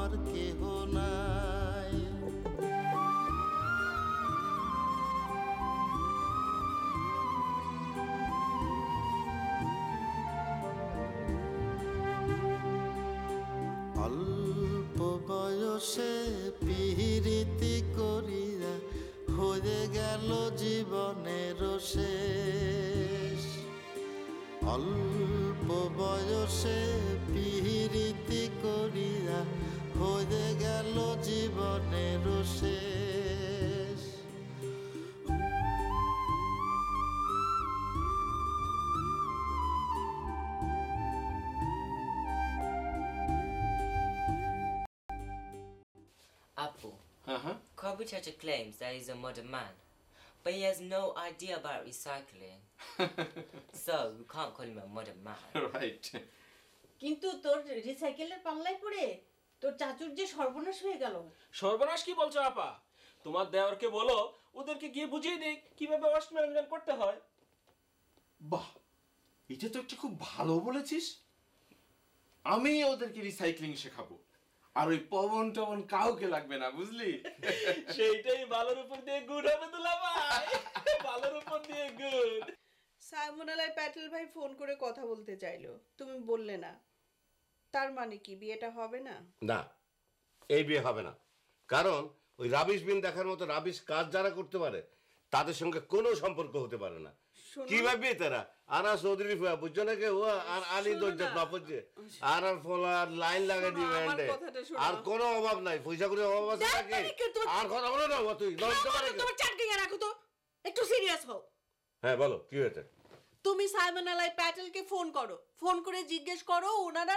আমার কেহ নাই। অল্প বয়সে পিরিতি করিয়া হয়ে গেল জীবনের শেষ। অল্প বয়সে পিরিতি করিয়া হয়ে গেল জীবনের শেষ। Apple. Kobuchacha claims that he's a modern man, but he has no idea about recycling. So we can't call him a modern man. Right. কিন্তু তোর রিসাইকেলের পাল্লায় পড়ে তোর চাচুর যে সর্বনাশ হয়ে গেল। সর্বনাশ কি বলছো আপা? তোমার দেওরকে বলো ওদেরকে গিয়ে বুঝিয়ে দিক কিভাবে ওয়েস্ট ম্যানেজমেন্ট করতে হয়। বাহ, এটা তো একটা খুব ভালো বলেছিস। আমি ওদেরকে রিসাইক্লিং শেখাবো, আর ওই পবন টবন কাউকে লাগবে না, বুঝলি? সেইটাই বালের উপর দিয়ে গুড় হবে দুলাভাই, বালের উপর দিয়ে গুড়। সাইমন আলাই প্যাটেল ভাই ফোন করে কথা বলতে চাইলো, তুমি বললে না। তার মানে কি বিয়েটা হবে না? না, এই বিয়ে হবে না। কারণ ওই রাবিশ বিন দেখার মতো রাবিশ কাজ যারা করতে পারে তাদের সঙ্গে কোনো সম্পর্ক হতে পারে না। কি ভাববি তারা? আর চৌধুরী বুঝছো না কে? ও আর আলী দরজা বাপছে আর ফলার লাইন লাগাই দিবে, আর কোনো অভাব নাই, পয়সা করে অভাব আছে নাকি? আর কথা বলো না তুই, তোমার চাটকিয়া রাখো তো, একটু সিরিয়াস হও। হ্যাঁ বলো কি হয়েছে? তুমি সাইমন আলাই প্যাটেলকে ফোন করো, ফোন করে জিজ্ঞেস করো ওনারা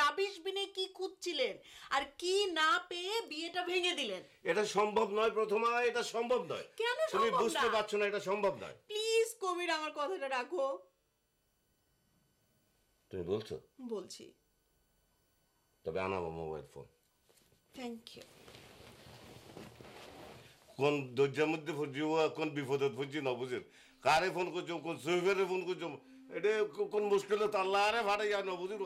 রাবিশ বিনে কি খুঁজছিলেন আর কি না পেয়ে বিয়েটা ভেঙে দিলেন। এটা সম্ভব নয় প্রথমা, এটা সম্ভব নয়। কেন তুমি সম্ভব বুঝতে না? পারছো না এটা সম্ভব নয়। প্লিজ কবির আমার কথাটা রাখো। তুমি বলছো? বলছি। তবে আনাবো মোবাইল ফোন। Thank you. কোন দরজার মধ্যে ফুটছি, ও কোন বিপদত ফুটছি না বুঝেন? কারে ফোন করছো, কোন সুইফারে ফোন করছো, এটা কোন মুশকিল তাল্লা আরে ফাটাই না বুঝির।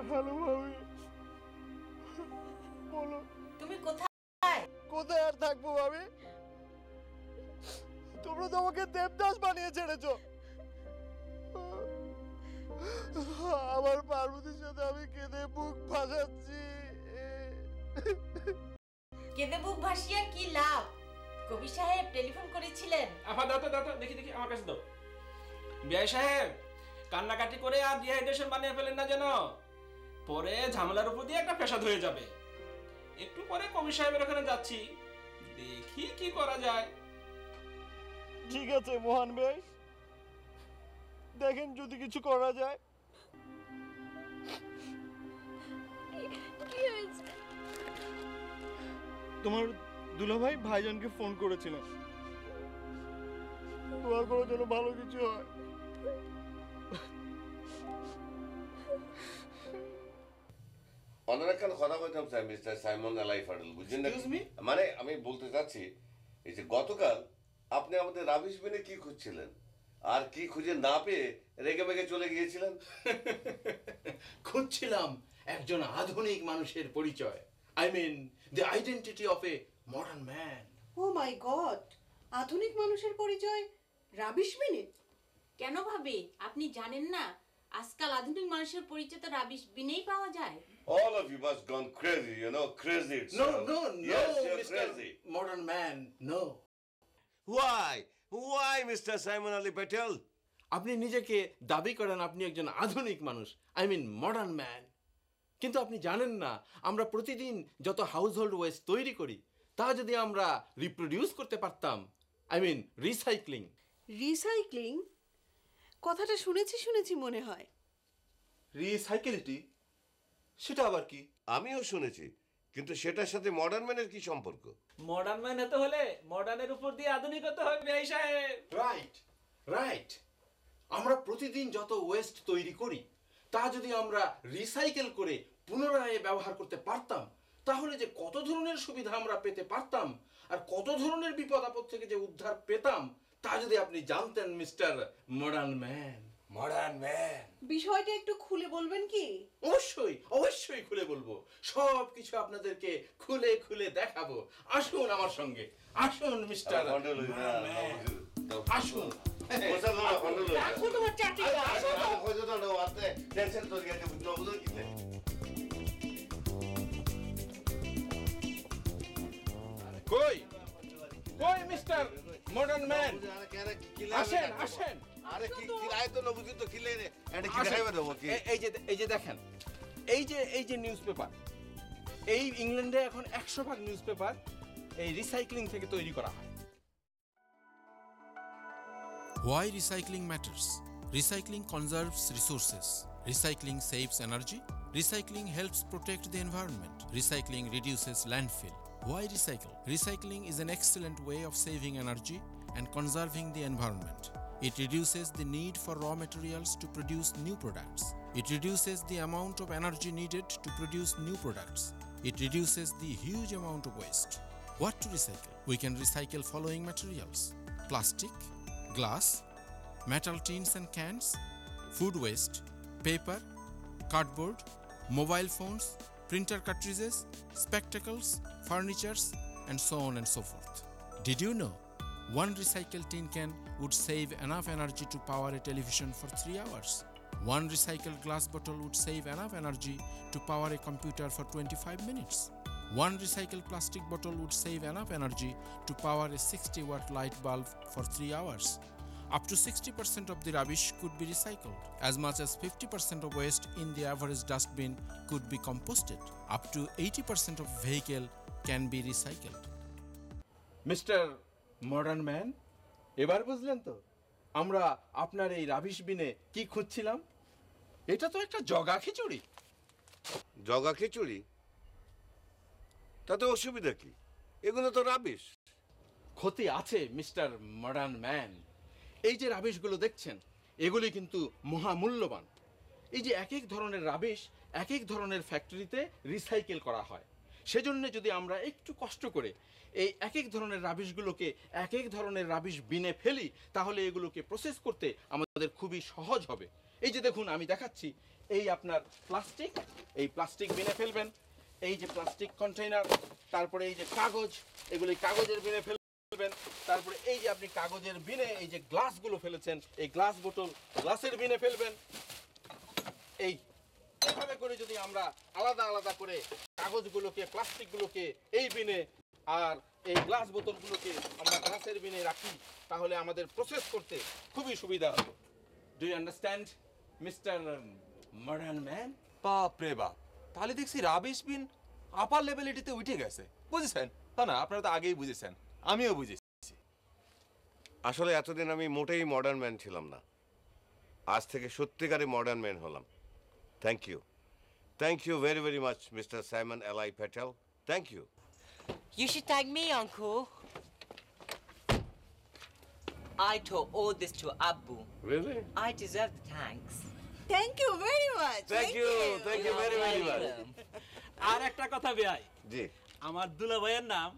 হ্যালো ভাবি, বলো। তুমি কোথায়? কোথায় আর থাকবো ভাবি? তোমরা তো আমাকে দেবদাস বানিয়ে ছেড়েছো। আমার পার্বতীর সাথে আমি কেঁদে বুক ভাসাচ্ছি। কেঁদে বুক ভাসিয়ে কি লাভ? কবি সাহেব টেলিফোন করেছিলেন। আপা দাও তো দেখি আমার কাছে দাও। বিআই সাহেব কান্নাকাটি করে আর ডিহাইড্রেশন বানিয়ে ফেলেন না যেন, পরে ঝামেলার উপর দিয়ে একটা পেশাদ হয়ে যাবে। একটু পরে কবি সাহেবের ওখানে যাচ্ছি, দেখি কি করা যায়। ঠিক আছে মোহন ভাই, দেখেন যদি কিছু করা যায়। তোমার দুলাভাই ভাইজানকে ফোন করেছিলেন, দোয়া করার জন্য ভালো কিছু হয়। অন্য একটা কথা বলতাম স্যার, মিস্টার সাইমন আলাই ফাডেল, বুঝলেন না? মানে আমি বলতে চাচ্ছি এই যে গতকাল আপনি আমাদের রাবিশ বিনে কি খুঁজছিলেন আর কি খুঁজে না পেয়ে রেগে মেগে চলে গিয়েছিলেন? খুঁজছিলাম একজন আধুনিক মানুষের পরিচয়, I mean the identity of a modern man. Oh my god, আধুনিক মানুষের পরিচয় রাবিশ বিনে? কেন ভাবি আপনি জানেন না আজকাল আধুনিক মানুষের পরিচয় তো রাবিশ বিনেই পাওয়া যায়? All of you must gone crazy, you know, crazy itself. No, Yes, you're Mr. crazy. Modern man, no. Why, Mr. Simon Ali Patel? আপনি নিজেকে দাবি করেন আপনি একজন আধুনিক মানুষ, আই মিন মডার্ন ম্যান, কিন্তু আপনি জানেন না আমরা প্রতিদিন যত হাউসহোল্ড ওয়েস্ট তৈরি করি তা যদি আমরা রিপ্রোডিউস করতে পারতাম, আই মিন রিসাইক্লিং। রিসাইক্লিং কথাটা শুনেছি মনে হয়। রিসাইকেলিটি সেটা আবার কি? আমিও শুনেছি, কিন্তু সেটার সাথে মডার্ন ম্যানের কি সম্পর্ক? মডার্ন ম্যান হতে হলে মডার্নের উপর দিয়ে আধুনিক হতে হবে বিআই সাহেব। Right, right. আমরা প্রতিদিন যত ওয়েস্ট তৈরি করি তা যদি আমরা রিসাইকেল করে পুনরায় ব্যবহার করতে পারতাম তাহলে যে কত ধরনের সুবিধা আমরা পেতে পারতাম আর কত ধরনের বিপদ আপদ থেকে যে উদ্ধার পেতাম তা যদি আপনি জানতেন mister modern man. Modern man. বিষয়টা একটু খুলে বলবেন কি? অবশ্যই অবশ্যই খুলে বলবো, সব কিছু আপনাদেরকে খুলে খুলে দেখাবো। আসুন আমার সঙ্গে, আসুন মিস্টার আসুন। রাখো তোমার চাকরিটা, আসো তো। কই কই মিস্টার মডার্ন ম্যান, আসেন আসেন। আরে কি কিরায় তো নবুঝি তো খিলে রে এটা কি আসেন। দেখাইবে দেবো কি এই যে দেখেন, এই যে নিউজ পেপার, এই ইংল্যান্ডে এখন 100 ভাগ নিউজ পেপার এই রিসাইক্লিং থেকে তৈরি করা হয়। Why recycling matters? Recycling conserves resources. Recycling saves energy. Recycling helps protect the environment. Recycling reduces landfill. Why recycle? Recycling is an excellent way of saving energy and conserving the environment. It reduces the need for raw materials to produce new products. It reduces the amount of energy needed to produce new products. It reduces the huge amount of waste. What to recycle? We can recycle following materials: plastic, glass, metal tins and cans, food waste, paper, cardboard, mobile phones, printer cartridges, spectacles, furnitures, and so on and so forth. Did you know one recycled tin can would save enough energy to power a television for 3 hours? One recycled glass bottle would save enough energy to power a computer for 25 minutes. One recycled plastic bottle would save enough energy to power a 60-watt light bulb for 3 hours. Up to 60% of the rubbish could be recycled. As much as 50% of waste in the average dustbin could be composted. Up to 80% of vehicle can be recycled. Mister modern man, এবার বুঝলেন তো আমরা আপনার এই rubbish বিনে কি খুঁজছিলাম? এটা তো একটা জগা খিচুড়ি। জগা খিচুড়ি? তাতে অসুবিধা কি? এগুলো তো রাবিশ। ক্ষতি আছে মিস্টার মডার্ন ম্যান। এই যে রাবিশগুলো দেখছেন এগুলি কিন্তু মহামূল্যবান। এই যে এক এক ধরনের রাবিশ এক এক ধরনের ফ্যাক্টরিতে রিসাইকেল করা হয়, সেজন্য যদি আমরা একটু কষ্ট করে এই এক এক ধরনের রাবিশগুলোকে এক এক ধরনের রাবিশ বিনে ফেলি তাহলে এগুলোকে প্রসেস করতে আমাদের খুবই সহজ হবে। এই যে দেখুন আমি দেখাচ্ছি, এই আপনার প্লাস্টিক, এই প্লাস্টিক বিনে ফেলবেন, এই যে প্লাস্টিক কন্টেইনার, তারপরে এই যে কাগজ, এগুলি কাগজের বিনে ফেলবেন, তারপরে এই যে আপনি কাগজের বিনে এই যে গ্লাসগুলো ফেলেছেন এই গ্লাস বোতল গ্লাসের বিনে ফেলবেন। এই এভাবে করে যদি আমরা আলাদা আলাদা করে কাগজগুলোকে প্লাস্টিকগুলোকে এই বিনে আর এই গ্লাস বোতলগুলোকে আমরা গ্লাসের বিনে রাখি তাহলে আমাদের প্রসেস করতে খুবই সুবিধা হবে। Do you understand mister modern man? বাপ রে বাপ, তাহলে দেখছি রাবিশ বিন আপার লেভেলিটিতে উঠে গেছে, বুঝেছেন? তা না, আপনারা তো আগেই বুঝেছেন, আমিও বুঝেছি। আসলে এতদিন আমি মোটেই মডার্ন ম্যান ছিলাম না, আজ থেকে সত্যিকারে মডার্ন ম্যান হলাম। Thank you very very much mister Simon Eli Patel, thank you. You should thank me, Uncle. I taught all this to Abu. Really? I deserve the thanks. Thank you very much. Thank you very very much. আর একটা কথা ভাই, জি, আমার দুলা ভাইয়ের নাম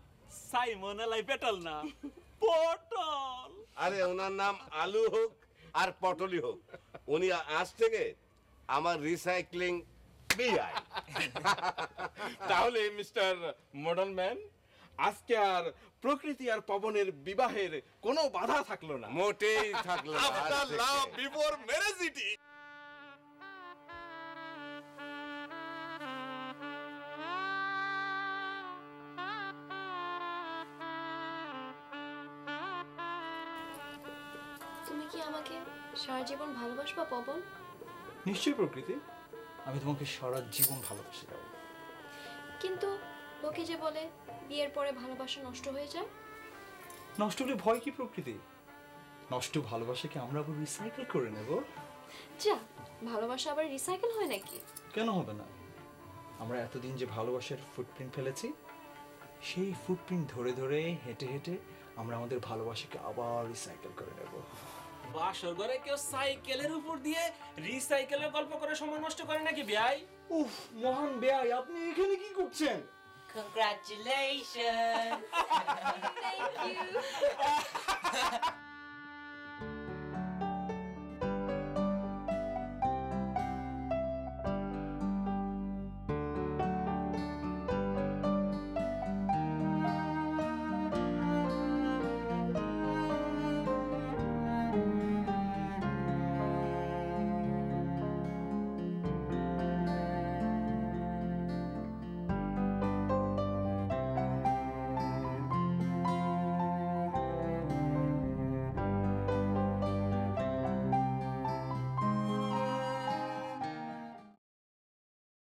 Simon এলাই petal না, পটল। আরে ওনার নাম আলু হোক আর পটলই হোক, উনি আজ থেকে আমার রিসাইক্লিং বিআই। তাহলে মিস্টার মডার্ন ম্যান আজকে আর প্রকৃতি আর পবনের বিবাহের কোনো বাধা থাকলো না। মোটেই থাকলো না। আফটার লাভ বিফোর ম্যারেজিটি। তুমি কি আমাকে সারা জীবন ভালোবাসবা পবন? নিশ্চয়ই প্রকৃতি, আমি তোমাকে সারা জীবন ভালোবেসে যাবো। কিন্তু লোকে যে বলে বিয়ের পরে ভালোবাসা নষ্ট হয়ে যায়। নষ্ট হলে ভয় কি প্রকৃতি? নষ্ট ভালোবাসাকে আমরা আবার রিসাইকেল করে নেব। যা, ভালোবাসা আবার রিসাইকেল হয় নাকি? কেন হবে না? আমরা এতদিন যে ভালোবাসার ফুটপ্রিন্ট ফেলেছি সেই ফুটপ্রিন্ট ধরে ধরে হেঁটে হেঁটে আমরা আমাদের ভালোবাসাকে আবার রিসাইকেল করে নেব। বাসর ঘরে কেউ সাইকেলের উপর দিয়ে রিসাইকেলের গল্প করে সময় নষ্ট করে নাকি ভাই? উফ মহান বেয়াই, আপনি এখানে কি করছেন? Congratulations! Thank you.